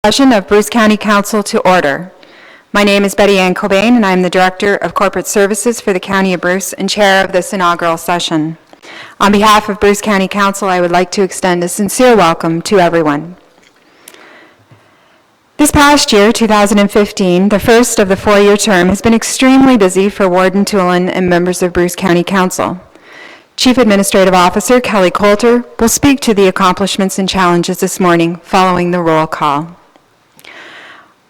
Session of Bruce County Council to order. My name is Betty Ann Cobain, and I am the Director of Corporate Services for the County of Bruce and Chair of this inaugural session. On behalf of Bruce County Council, I would like to extend a sincere welcome to everyone. This past year, 2015, the first of the four-year term, has been extremely busy for Warden Tulin and members of Bruce County Council. Chief Administrative Officer Kelly Coulter will speak to the accomplishments and challenges this morning following the roll call.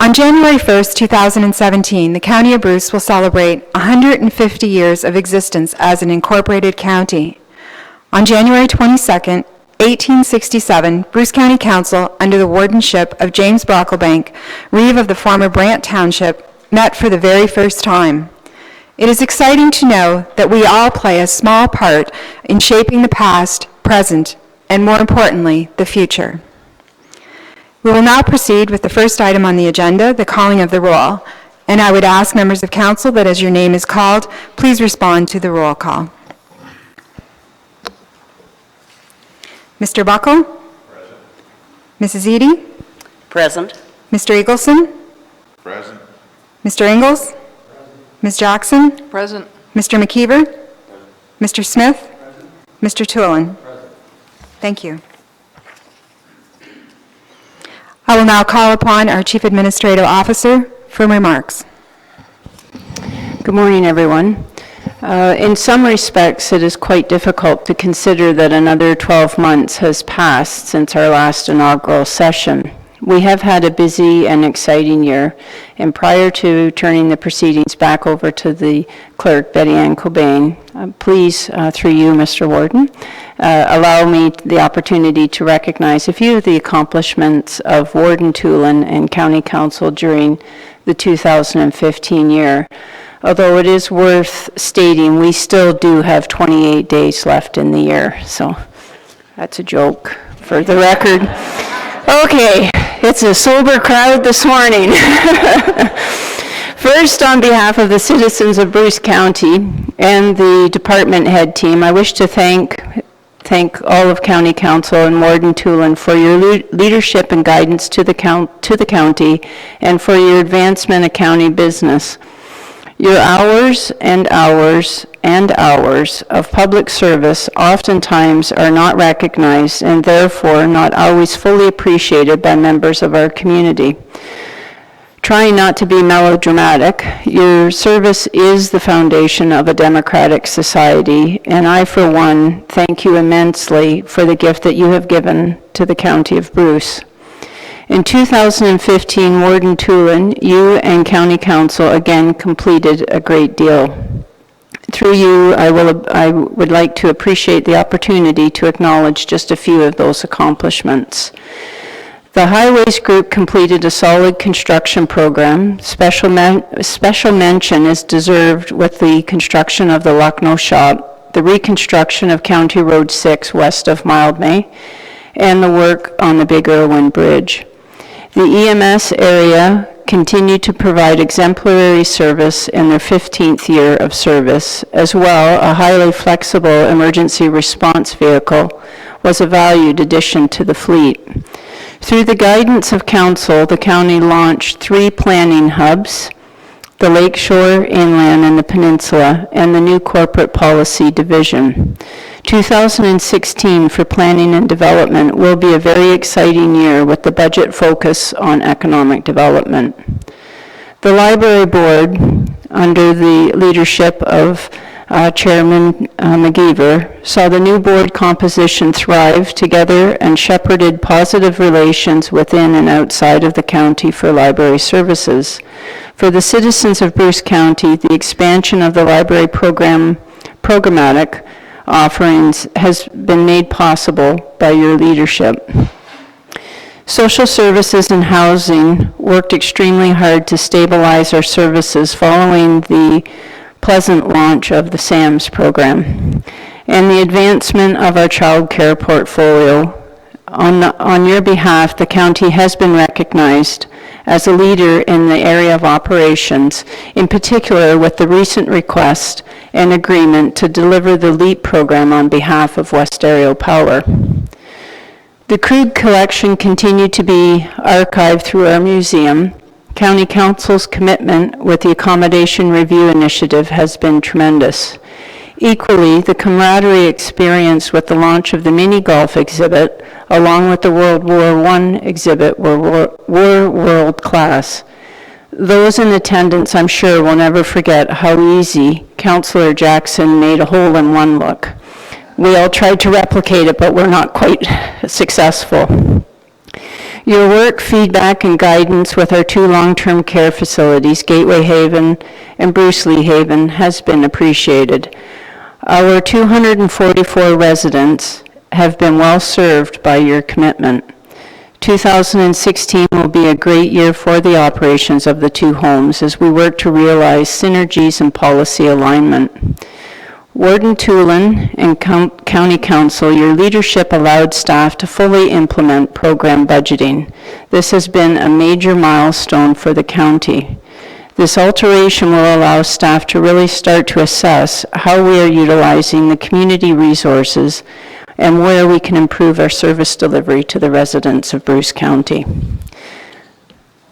On January 1st, 2017, the County of Bruce will celebrate 150 years of existence as an incorporated county. On January 22nd, 1867, Bruce County Council, under the wardenship of James Brocklebank, reeve of the former Brant Township, met for the very first time. It is exciting to know that we all play a small part in shaping the past, present, and more importantly, the future. We will now proceed with the first item on the agenda, the calling of the roll, and I would ask members of council that as your name is called, please respond to the roll call. Mr. Buckle? Present. Mrs. Eady? Present. Mr. Eagleson? Present. Mr. Ingalls? Present. Ms. Jackson? Present. Mr. McKeever? Present. Mr. Smith? Present. Mr. Tulin? Present. Thank you. I will now call upon our Chief Administrative Officer for remarks. Good morning, everyone. In some respects, it is quite difficult to consider that another 12 months has passed since our last inaugural session. We have had a busy and exciting year, and prior to turning the proceedings back over to the clerk, Betty Ann Cobain, please, through you, Mr. Warden, allow me the opportunity to recognize a few of the accomplishments of Warden Tulin and County Council during the 2015 year. Although it is worth stating, we still do have 28 days left in the year, so that's a joke for the record. Okay, it's a sober crowd this morning. First, on behalf of the citizens of Bruce County and the department head team, I wish to thank all of County Council and Warden Tulin for your leadership and guidance to the county and for your advancement of county business. Your hours and hours and hours of public service oftentimes are not recognized and therefore not always fully appreciated by members of our community. Trying not to be melodramatic, your service is the foundation of a democratic society, and I, for one, thank you immensely for the gift that you have given to the County of Bruce. In 2015, Warden Tulin, you and County Council again completed a great deal. Through you, I would like to appreciate the opportunity to acknowledge just a few of those accomplishments. The Highways Group completed a solid construction program. Special mention is deserved with the construction of the Lucknow Shop, the reconstruction of County Road 6 west of Mildmay, and the work on the Big Irwin Bridge. The EMS area continued to provide exemplary service in their 15th year of service. As well, a highly flexible emergency response vehicle was a valued addition to the fleet. Through the guidance of Council, the county launched 3 planning hubs, the Lakeshore, Inland, and the Peninsula, and the new Corporate Policy Division. 2016 for planning and development will be a very exciting year with the budget focus on economic development. The Library Board, under the leadership of Chairman McGeever, saw the new board composition thrive together and shepherded positive relations within and outside of the county for library services. For the citizens of Bruce County, the expansion of the library programmatic offerings has been made possible by your leadership. Social services and housing worked extremely hard to stabilize our services following the pleasant launch of the SAMS program and the advancement of our child care portfolio. On your behalf, the county has been recognized as a leader in the area of operations, in particular with the recent request and agreement to deliver the LEAP program on behalf of West Ontario Power. The Krug collection continued to be archived through our museum. County Council's commitment with the Accommodation Review Initiative has been tremendous. Equally, the camaraderie experienced with the launch of the mini golf exhibit, along with the World War I exhibit, were world class. Those in attendance, I'm sure, will never forget how easy Councillor Jackson made a hole-in-one look. We all tried to replicate it, but we're not quite successful. Your work, feedback, and guidance with our two long-term care facilities, Gateway Haven and Bruce Lee Haven, has been appreciated. Our 244 residents have been well served by your commitment. 2016 will be a great year for the operations of the two homes as we work to realize synergies and policy alignment. Warden Toolen and County Council, your leadership allowed staff to fully implement program budgeting. This has been a major milestone for the county. This alteration will allow staff to really start to assess how we are utilizing the community resources and where we can improve our service delivery to the residents of Bruce County.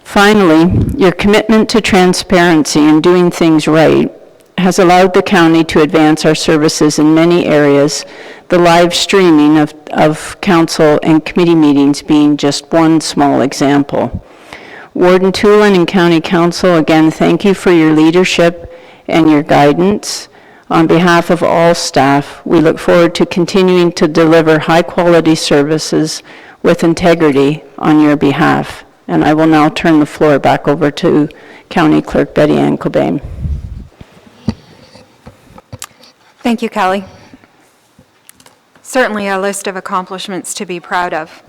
Finally, your commitment to transparency and doing things right has allowed the county to advance our services in many areas, the live streaming of council and committee meetings being just one small example. Warden Toolen and County Council, again, thank you for your leadership and your guidance. On behalf of all staff, we look forward to continuing to deliver high-quality services with integrity on your behalf. And I will now turn the floor back over to County Clerk Betty Ann Cobain. Thank you, Kelly. Certainly a list of accomplishments to be proud of.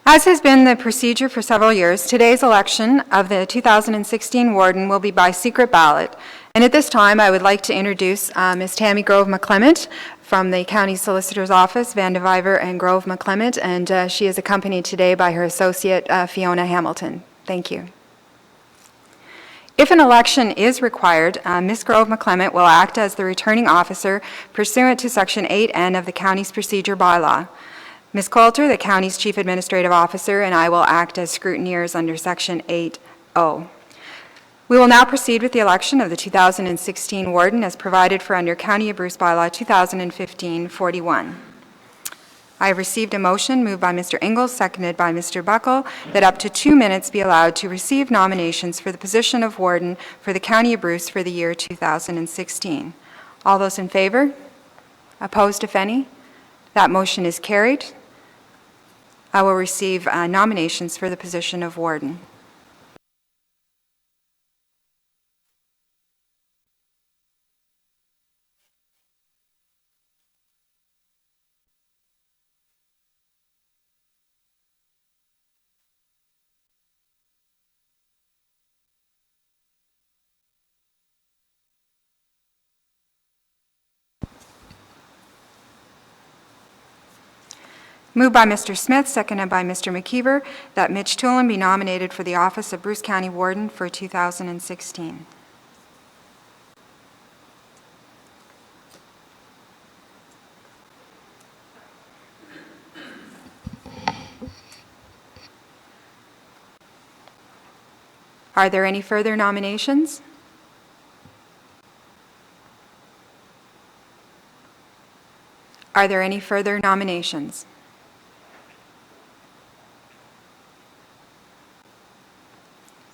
As has been the procedure for several years, today's election of the 2016 warden will be by secret ballot. And at this time, I would like to introduce Ms. Tammy Grove McClement from the County Solicitor's Office, Vandeviver and Grove McClement, and she is accompanied today by her associate, Fiona Hamilton. Thank you. If an election is required, Ms. Grove McClement will act as the returning officer pursuant to Section 8N of the county's procedure bylaw. Ms. Coulter, the county's chief administrative officer, and I will act as scrutineers under Section 8O. We will now proceed with the election of the 2016 warden as provided for under County of Bruce Bylaw 2015-41. I have received a motion moved by Mr. Ingalls, seconded by Mr. Buckle, that up to 2 minutes be allowed to receive nominations for the position of warden for the County of Bruce for the year 2016. All those in favor? Opposed, if any? That motion is carried. I will receive nominations for the position of warden. Moved by Mr. Smith, seconded by Mr. McKeever, that Mitch Toolen be nominated for the office of Bruce County Warden for 2016. Are there any further nominations? Are there any further nominations?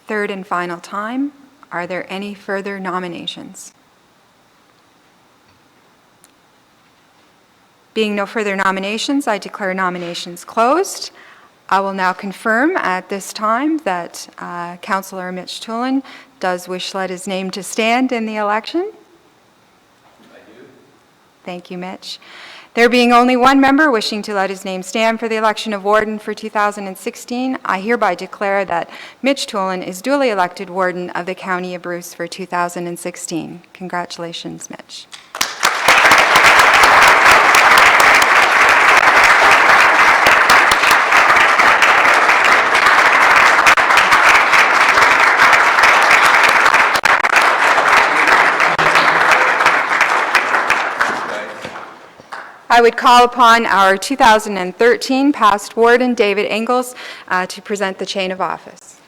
Third and final time, are there any further nominations? Being no further nominations, I declare nominations closed. I will now confirm at this time that Councillor Mitch Toolen does wish let his name to stand in the election. I do. Thank you, Mitch. There being only one member wishing to let his name stand for the election of warden for 2016, I hereby declare that Mitch Toolen is duly elected warden of the County of Bruce for 2016. Congratulations, Mitch. I would call upon our 2013 past warden, David Ingalls, to present the chain of office.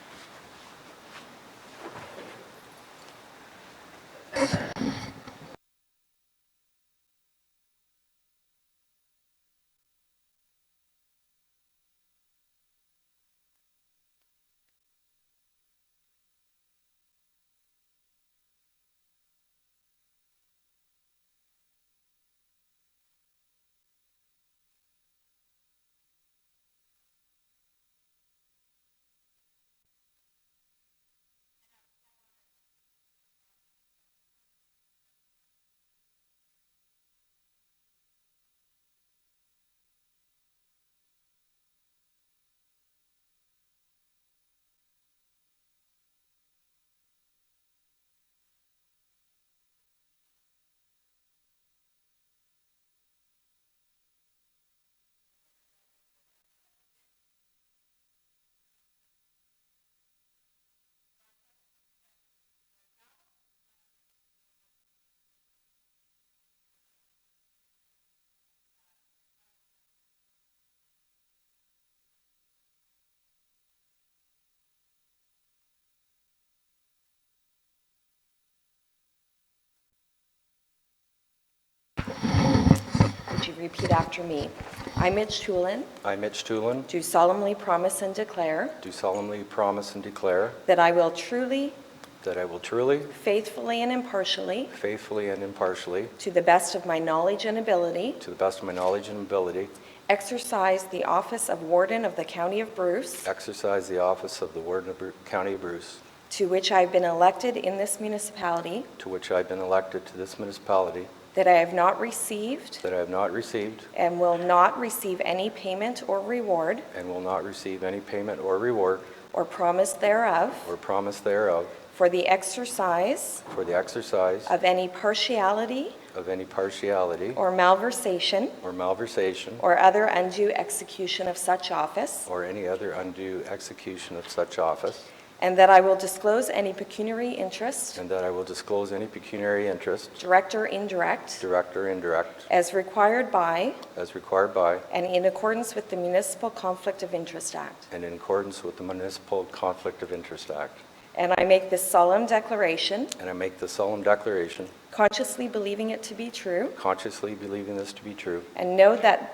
Would you repeat after me? I, Mitch Tulin, I, Mitch Tulin, do solemnly promise and declare do solemnly promise and declare that I will truly, that I will truly, faithfully, and impartially, faithfully, and impartially, to the best of my knowledge and ability, to the best of my knowledge and ability, exercise the office of Warden of the County of Bruce, exercise the office of the Warden of County of Bruce, to which I have been elected in this municipality, to which I have been elected to this municipality, that I have not received that I have not received and will not receive any payment or reward and will not receive any payment or reward or promise thereof or promise thereof for the exercise for the exercise of any partiality of any partiality or malversation or malversation or other undue execution of such office, or any other undue execution of such office, and that I will disclose any pecuniary interest, and that I will disclose any pecuniary interest, direct or indirect, direct or indirect, as required by as required by and in accordance with the Municipal Conflict of Interest Act. and in accordance with the Municipal Conflict of Interest Act. And I make this solemn declaration, And I make the solemn declaration, consciously believing it to be true, consciously believing this to be true, and know that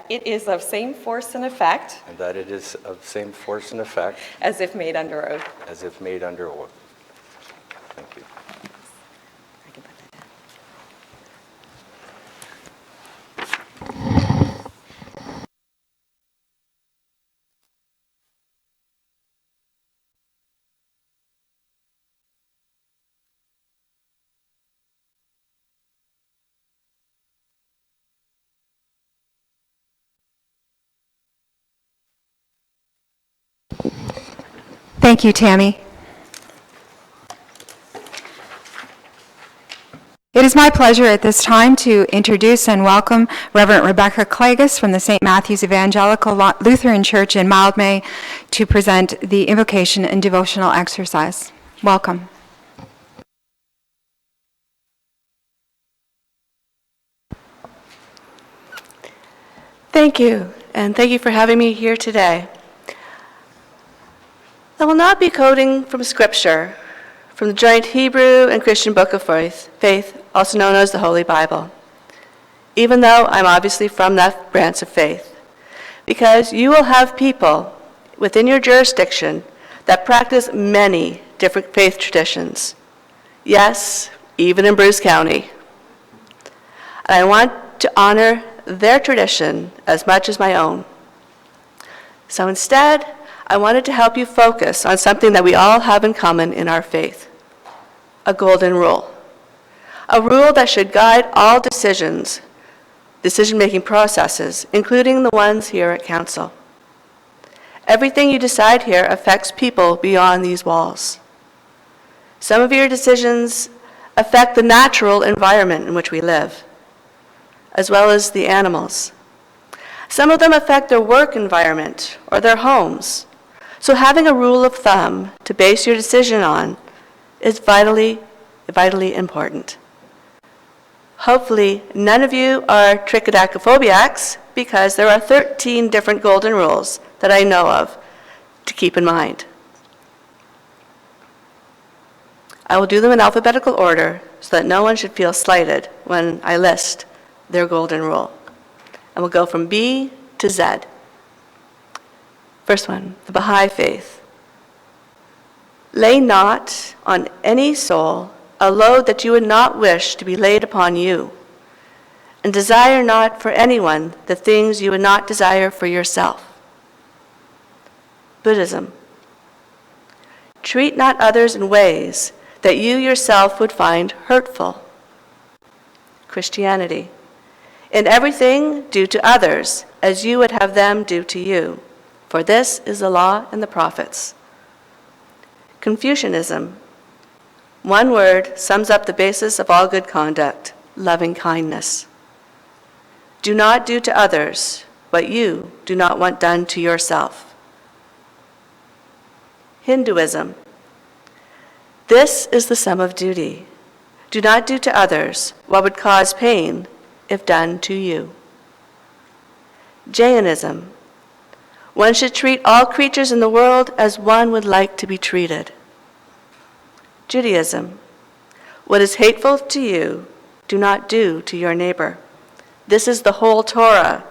it is of same force and effect and that it is of same force and effect as if made under oath. as if made under oath. Thank you. I can put that down. Thank you, Tammy. It is my pleasure at this time to introduce and welcome Reverend Rebecca Klages from the St. Matthew's Evangelical Lutheran Church in Mildmay to present the invocation and devotional exercise. Welcome. Thank you, and thank you for having me here today. I will not be quoting from Scripture, from the joint Hebrew and Christian Book of Faith, also known as the Holy Bible, even though I'm obviously from that branch of faith, because you will have people within your jurisdiction that practice many different faith traditions. Yes, even in Bruce County. And I want to honor their tradition as much as my own. So instead, I wanted to help you focus on something that we all have in common in our faith, a golden rule. A rule that should guide all decision-making processes, including the ones here at Council. Everything you decide here affects people beyond these walls. Some of your decisions affect the natural environment in which we live, as well as the animals. Some of them affect their work environment or their homes. So having a rule of thumb to base your decision on is vitally important. Hopefully, none of you are trichodacophobiacs, because there are 13 different golden rules that I know of to keep in mind. I will do them in alphabetical order so that no one should feel slighted when I list their golden rule. And we'll go from B to Z. First one, the Baha'i Faith. Lay not on any soul a load that you would not wish to be laid upon you, and desire not for anyone the things you would not desire for yourself. Buddhism. Treat not others in ways that you yourself would find hurtful. Christianity. In everything, do to others as you would have them do to you, for this is the law and the prophets. Confucianism. One word sums up the basis of all good conduct: loving kindness. Do not do to others what you do not want done to yourself. Hinduism. This is the sum of duty. Do not do to others what would cause pain if done to you. Jainism. One should treat all creatures in the world as one would like to be treated. Judaism. What is hateful to you, do not do to your neighbor. This is the whole Torah.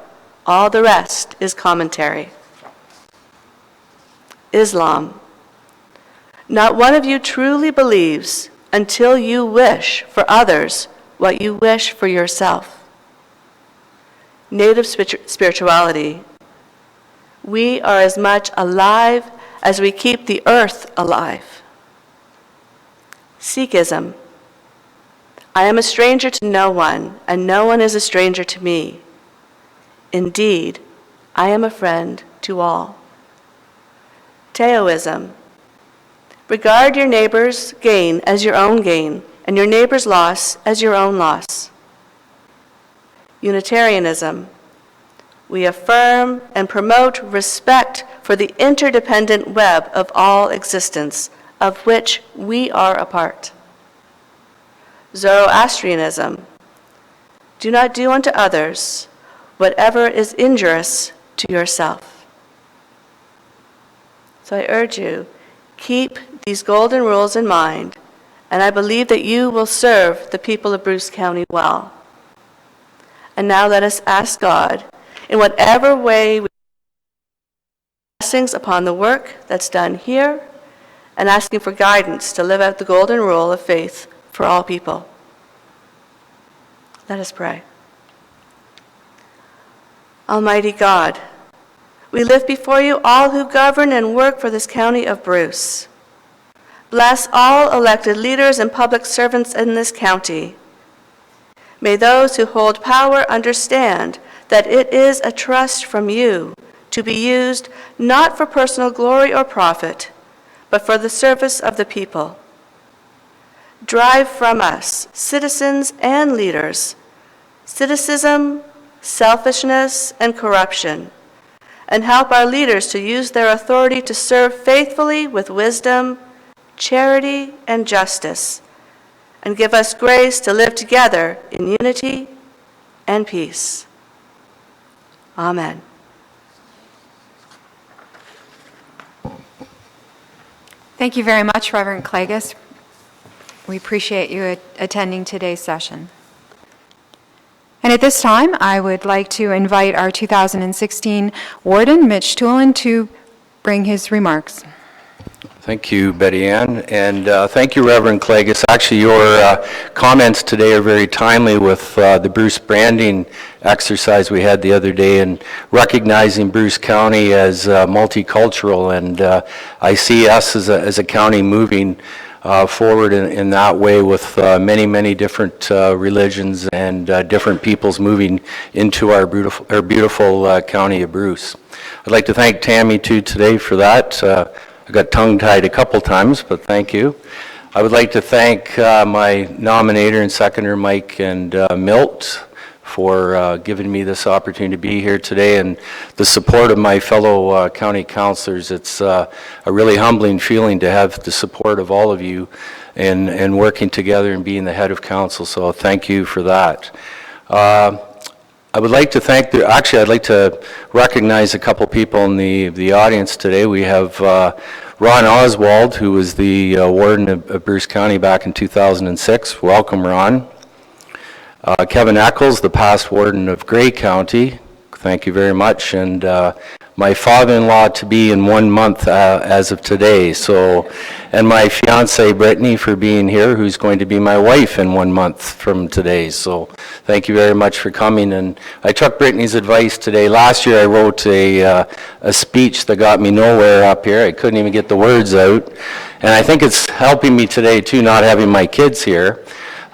All the rest is commentary. Islam. Not one of you truly believes until you wish for others what you wish for yourself. Native spirituality. We are as much alive as we keep the earth alive. Sikhism. I am a stranger to no one, and no one is a stranger to me. Indeed, I am a friend to all. Taoism. Regard your neighbor's gain as your own gain, and your neighbor's loss as your own loss. Unitarianism. We affirm and promote respect for the interdependent web of all existence, of which we are a part. Zoroastrianism. Do not do unto others whatever is injurious to yourself. So I urge you, keep these golden rules in mind, and I believe that you will serve the people of Bruce County well. And now let us ask God, in whatever way we blessings upon the work that's done here, and asking for guidance to live out the golden rule of faith for all people. Let us pray. Almighty God, we lift before you all who govern and work for this county of Bruce. Bless all elected leaders and public servants in this county. May those who hold power understand that it is a trust from you to be used not for personal glory or profit, but for the service of the people. Drive from us, citizens and leaders, cynicism, selfishness, and corruption, and help our leaders to use their authority to serve faithfully with wisdom, charity, and justice, and give us grace to live together in unity and peace. Amen. Thank you very much, Reverend Klages. We appreciate you attending today's session. And at this time, I would like to invite our 2016 Warden, Mitch Toulon, to bring his remarks. Thank you, Betty Ann, and thank you, Reverend Klages. Actually, your comments today are very timely with the Bruce branding exercise we had the other day and recognizing Bruce County as multicultural, and I see us as a county moving forward in that way with many different religions and different peoples moving into our beautiful county of Bruce. I'd like to thank Tammy too today for that. I got tongue-tied a couple times, but thank you. I would like to thank my nominator and seconder, Mike and Milt, for giving me this opportunity to be here today, and the support of my fellow county councilors. It's a really humbling feeling to have the support of all of you and working together and being the head of council, so thank you for that. I would like to thank, I'd like to recognize a couple people in the audience today. We have Ron Oswald, who was the warden of Bruce County back in 2006. Welcome, Ron. Kevin Eccles, the past warden of Grey County. Thank you very much. And my father-in-law to be in 1 month as of today. So, and my fiance Brittany for being here, who's going to be my wife in 1 month from today. So thank you very much for coming. And I took Brittany's advice today. Last year I wrote a speech that got me nowhere up here. I couldn't even get the words out. And I think it's helping me today too, not having my kids here.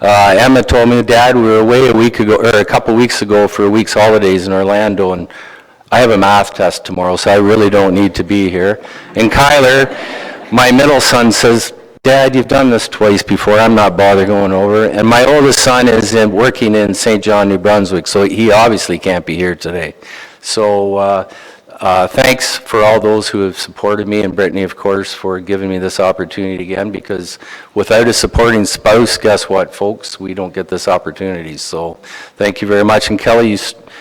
Emma told me, Dad, we were away a couple weeks ago for a week's holidays in Orlando, and I have a math test tomorrow, so I really don't need to be here. And Kyler, my middle son, says, Dad, you've done this twice before, I'm not bothered going over. And my oldest son is working in St. John, New Brunswick, so he obviously can't be here today. So thanks for all those who have supported me, and Brittany, of course, for giving me this opportunity again, because without a supporting spouse, guess what, folks, we don't get this opportunity. So thank you very much. And Kelly, you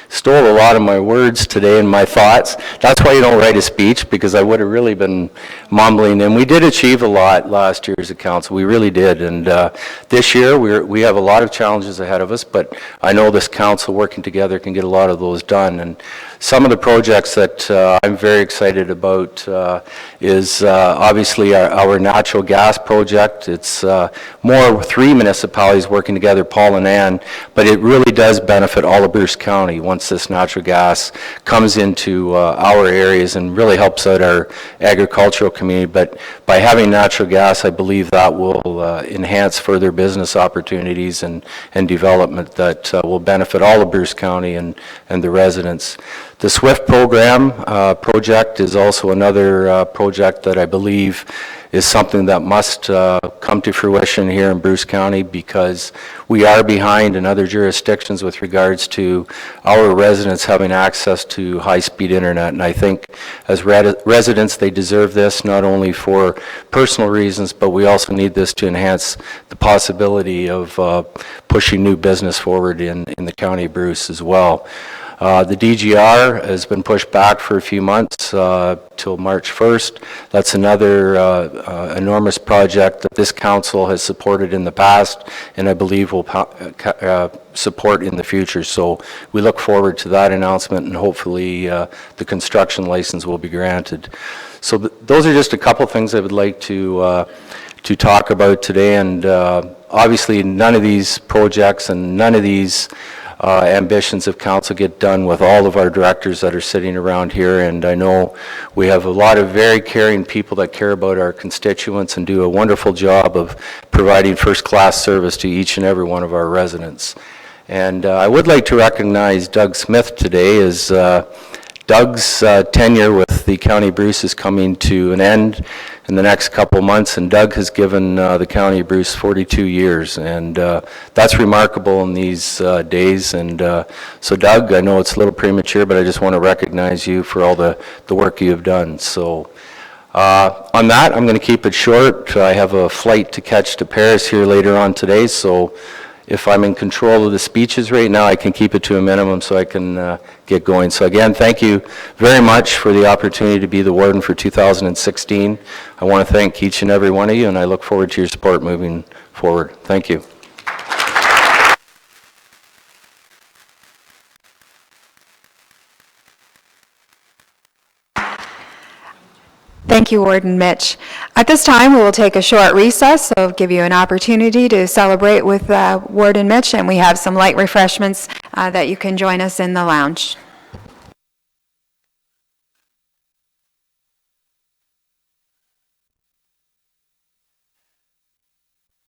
stole a lot of my words today and my thoughts. That's why you don't write a speech, because I would have really been mumbling. And we did achieve a lot last year as a council. We really did. And this year, we have a lot of challenges ahead of us, but I know this council working together can get a lot of those done. And some of the projects that I'm very excited about is obviously our natural gas project. It's more 3 municipalities working together, Paul and Ann, but it really does benefit all of Bruce County once this natural gas comes into our areas and really helps out our agricultural community. But by having natural gas, I believe that will enhance further business opportunities and development that will benefit all of Bruce County and the residents. The SWIFT program project is also another project that I believe is something that must come to fruition here in Bruce County, because we are behind in other jurisdictions with regards to our residents having access to high-speed internet. And I think as residents, they deserve this, not only for personal reasons, but we also need this to enhance the possibility of pushing new business forward in the County of Bruce as well. The DGR has been pushed back for a few months till March 1st. That's another enormous project that this council has supported in the past, and I believe will support in the future. So we look forward to that announcement, and hopefully the construction license will be granted. So those are just a couple things I would like to talk about today, and obviously none of these projects and none of these ambitions of council get done with all of our directors that are sitting around here. And I know we have a lot of very caring people that care about our constituents and do a wonderful job of providing first-class service to each and every one of our residents. And I would like to recognize Doug Smith today, as Doug's tenure with the County of Bruce is coming to an end in the next couple months, and Doug has given the County of Bruce 42 years, and that's remarkable in these days. And so Doug, I know it's a little premature, but I just want to recognize you for all the work you have done. So on that, I'm going to keep it short. I have a flight to catch to Paris here later on today, so if I'm in control of the speeches right now, I can keep it to a minimum so I can get going. So again, thank you very much for the opportunity to be the warden for 2016. I want to thank each and every one of you, and I look forward to your support moving forward. Thank you. Thank you, Warden Mitch. At this time, we will take a short recess, so give you an opportunity to celebrate with Warden Mitch, and we have some light refreshments that you can join us in the lounge.